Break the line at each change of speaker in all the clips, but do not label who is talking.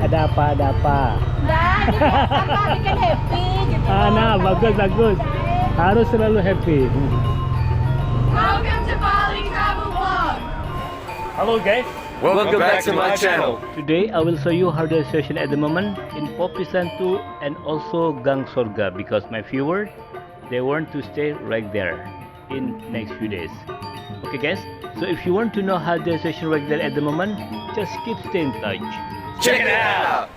Ada apa?
Nah, bikin happy gitu.
Nah, bagus. Harus selalu happy.
Welcome to Bali Travel Vlog.
Hello guys.
Welcome back to my channel.
Today I will show you how the situation at the moment in Poppies Lane 2 and also Gang Sorga, because my viewers, they want to stay right there in next few days. Okay guys, so if you want to know how the situation right there at the moment, just keep stay in touch.
Check it out.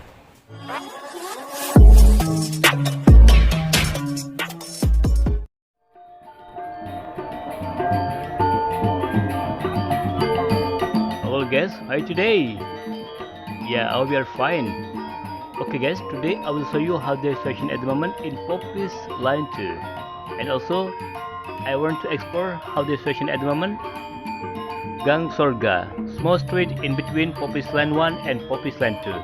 Hello guys, how are you today? Yeah, we are fine. Okay guys, today I will show you how the situation at the moment in Poppies Lane 2, and also I want to explore how the situation at the moment Gang Sorga, small street in between Poppies Lane 1 and Poppies Lane 2.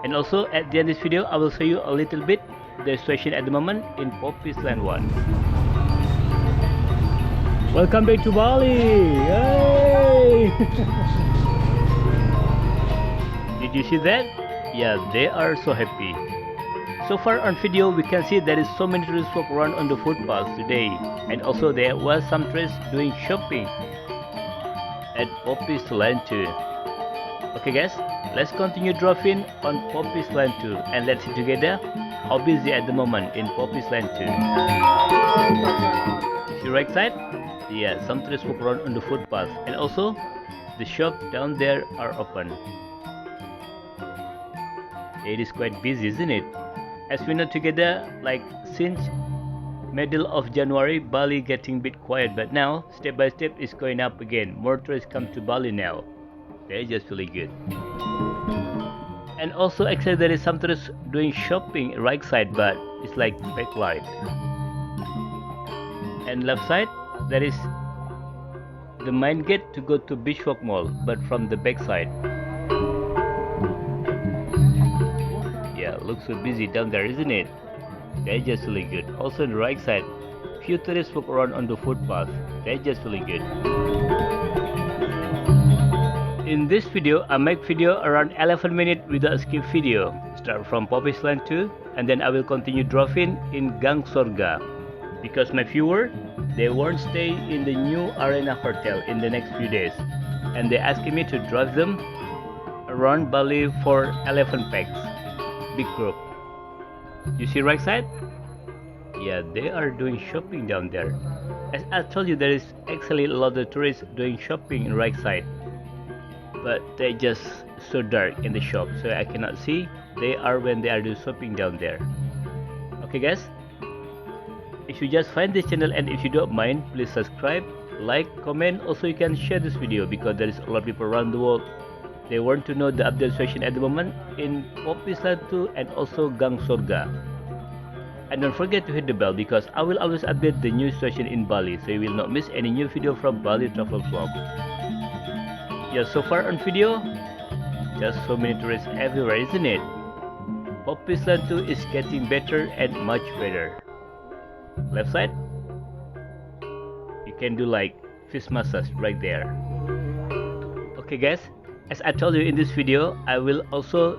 And also at the end of this video I will show you a little bit the situation at the moment in Poppies Lane 1. Welcome back to Bali! Yay! Did you see that? Yeah, they are so happy. So far on video we can see there is so many tourists walk around on the footpaths today, and also there was some tourists doing shopping at Poppies Lane 2. Okay guys, let's continue driving on Poppies Lane 2 and let's see together how busy at the moment in Poppies Lane 2. See right side? Yeah, some tourists walk around on the footpath, and also the shop down there are open. It is quite busy, isn't it? As we know together, like since middle of January, Bali getting a bit quiet, but now step by step is going up again. More tourists come to Bali now. They're just really good. And also actually there is some tourists doing shopping right side, but it's like backlight. And left side there is the main gate to go to Beachwalk Mall, but from the back side. Yeah, looks so busy down there, isn't it? They're just really good. Also on the right side, few tourists walk around on the footpath. They're just really good. In this video, I make video around 11 minutes without skip video. Start from Poppies Lane 2 and then I will continue driving in Gang Sorga, because my viewer, they won't stay in the new Arena Hotel in the next few days, and they asking me to drive them around Bali for 11 packs, big group. You see right side? Yeah, they are doing shopping down there. As I told you, there is actually a lot of tourists doing shopping in right side, but they just so dark in the shop, so I cannot see they are when they are doing shopping down there. Okay guys, if you just find this channel and if you don't mind, please subscribe, like, comment. Also you can share this video, because there is a lot of people around the world, they want to know the update situation at the moment in Poppies Lane 2 and also Gang Sorga. And don't forget to hit the bell, because I will always update the new situation in Bali, so you will not miss any new video from Bali Travel Vlog. Yeah, so far on video, just so many tourists everywhere, isn't it? Poppies Lane 2 is getting better and much better. Left side, you can do like fish massage right there. Okay guys, as I told you in this video, I will also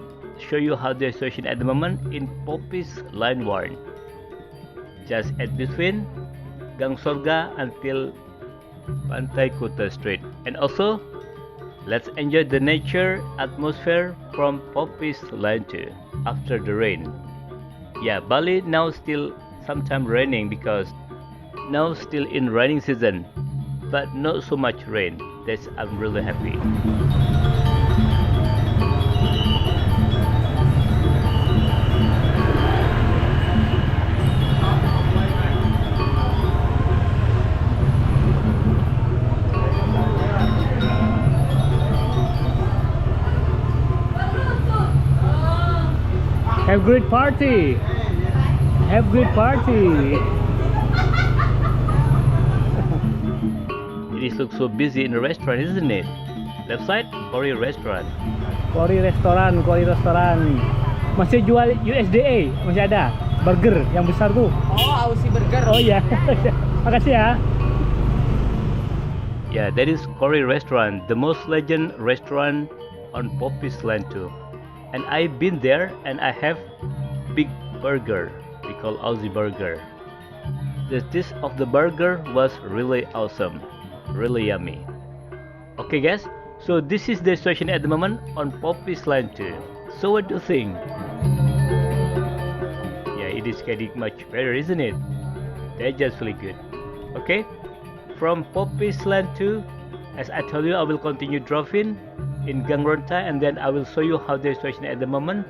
show you how the situation at the moment in Poppies Lane 1, just at between Gang Sorga until Pantai Kuta Street. And also let's enjoy the nature atmosphere from Poppies Lane 2 after the rain. Yeah, Bali now still sometime raining, because now still in raining season, but not so much rain. That's I'm really happy. Have great party. Have great party. It looks so busy in the restaurant, isn't it? Left side, Korea restaurant. Korea restoran. Masih jual USDA, masih ada. Burger yang besar tuh.
Oh, Aussie Burger.
Oh iya. Makasih ya. Yeah, that is Korea restaurant, the most legend restaurant on Poppies Lane 2. And I've been there and I have big burger we call Aussie burger. The taste of the burger was really awesome, really yummy. Okay guys, so this is the situation at the moment on Poppies Lane 2. So what do you think? Yeah, it is getting much better, isn't it? That's just really good. Okay, from Poppies Lane 2, as I told you, I will continue driving in Gang Ronta, and then I will show you how the situation at the moment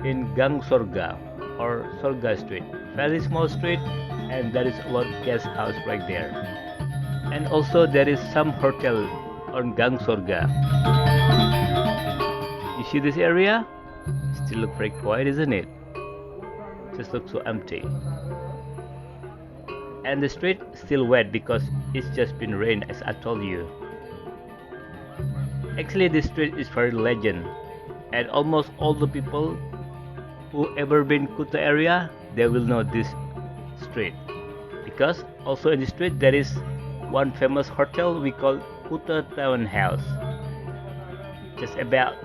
in Gang Sorga or Sorga Street. Very small street, and there is a lot of guest house right there. And also there is some hotel on Gang Sorga. You see this area? Still look very quiet, isn't it? Just looks so empty. And the street still wet because it's just been rain, as I told you. Actually, this street is very legend, and almost all the people who ever been Kuta area, they will know this street, because also in the street there is one famous hotel we call Kuta Town House. Just about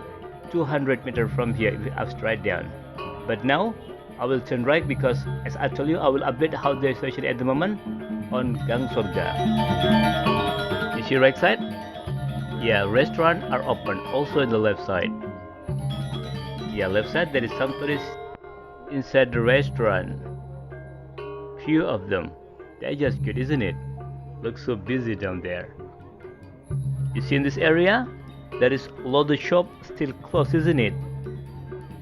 200 meters from here if you have straight down. But now I will turn right because, as I told you, I will update how the situation at the moment on Gang Sorga. You see right side? Yeah, restaurants are open. Also in the left side. Yeah, left side there is some tourists inside the restaurant. Few of them. They're just good, isn't it? Looks so busy down there. You see in this area, there is a lot of shop still closed, isn't it?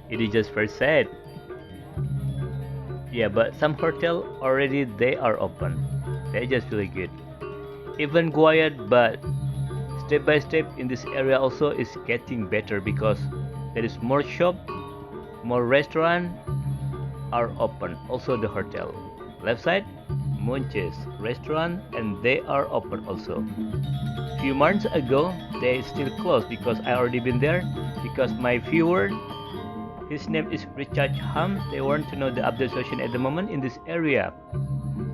It is just very sad. Yeah, but some hotel already they are open. They're just really good. Even quiet, but step by step in this area also is getting better because there is more shop, more restaurant are open. Also the hotel. Left side, Munches restaurant, and they are open also. Few months ago they still closed because I already been there, because my viewer, his name is Richard Ham, they want to know the update situation at the moment in this area.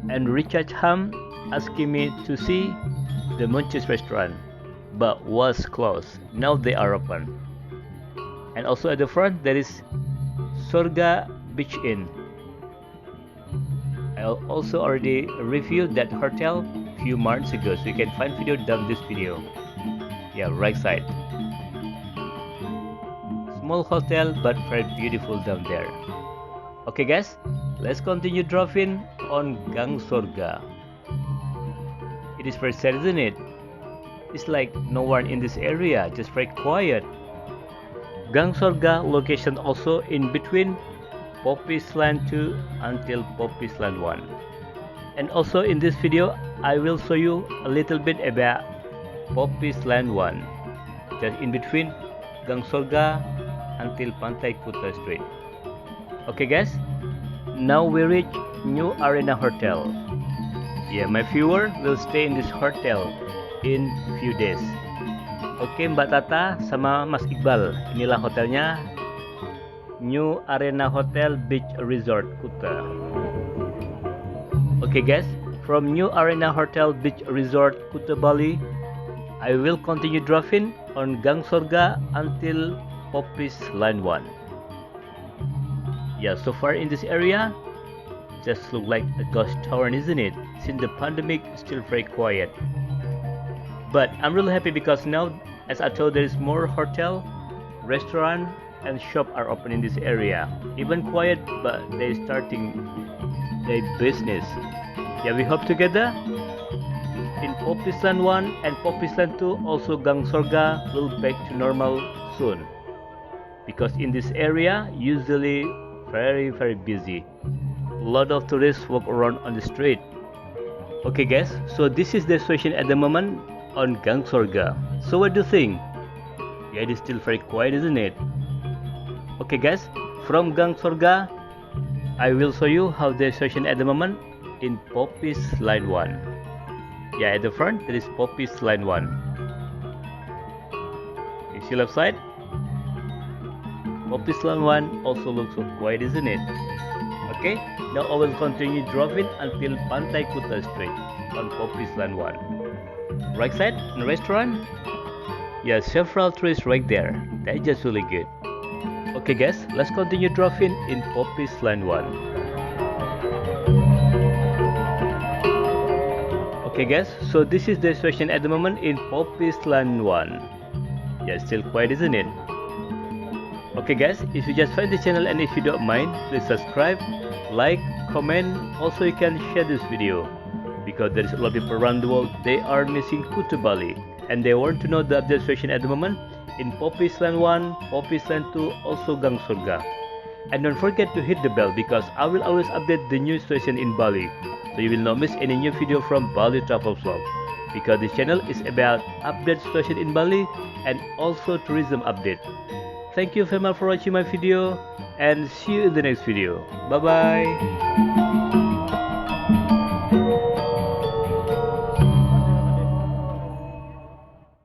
And Richard Ham asking me to see the Munches restaurant, but was closed. Now they are open. And also at the front there is Sorga Beach Inn. I also already reviewed that hotel few months ago, so you can find video down this video. Yeah, right side. Small hotel but very beautiful down there. Okay guys, let's continue driving on Gang Sorga. It is very sad, isn't it? It's like no one in this area, just very quiet. Gang Sorga location also in between Poppies Lane 2 until Poppies Lane 1. And also in this video, I will show you a little bit about Poppies Lane 1, just in between Gang Sorga until Pantai Kuta Street. Okay guys, now we reach New Arena Hotel. Yeah, my viewer will stay in this hotel in few days. Oke, Mbak Tata sama Mas Iqbal, inilah hotelnya, New Arena Hotel Beach Resort Kuta. Okay guys, from New Arena Hotel Beach Resort Kuta Bali, I will continue driving on Gang Sorga until Poppies Lane 1. Yeah, so far in this area, just look like a ghost town, isn't it? Since the pandemic, still very quiet. But I'm really happy because now, as I told, there is more hotel, restaurant, and shop are open in this area. Even quiet, but they're starting their business. Yeah, we hope together in Poppies Lane 1 and Poppies Lane 2, also Gang Sorga will back to normal soon. Because in this area, usually very busy. A lot of tourists walk around on the street. Okay guys, so this is the situation at the moment on Gang Sorga. So what do you think? Yeah, it is still very quiet, isn't it? Okay guys, from Gang Sorga, I will show you how the situation at the moment in Poppies Lane 1. Yeah, at the front there is Poppies Lane 1. You see left side? Poppies Lane 1 also looks so quiet, isn't it? Okay, now I will continue driving until Pantai Kuta Street on Poppies Lane 1. Right side, in restaurant. Yeah, several trees right there. That's just really good. Okay guys, let's continue driving in Poppies Lane 1. Okay guys, so this is the situation at the moment in Poppies Lane 1. Yeah, still quiet, isn't it? Okay guys, if you just find the channel and if you don't mind, please subscribe, like, comment. Also you can share this video, because there is a lot of people around the world, they are missing Kuta Bali and they want to know the update situation at the moment in Poppies Lane 1, Poppies Lane 2, also Gang Sorga. And don't forget to hit the bell, because I will always update the new situation in Bali, so you will not miss any new video from Bali Travel Vlog, because this channel is about update situation in Bali and also tourism update. Thank you very much for watching my video and see you in the next video. Bye bye.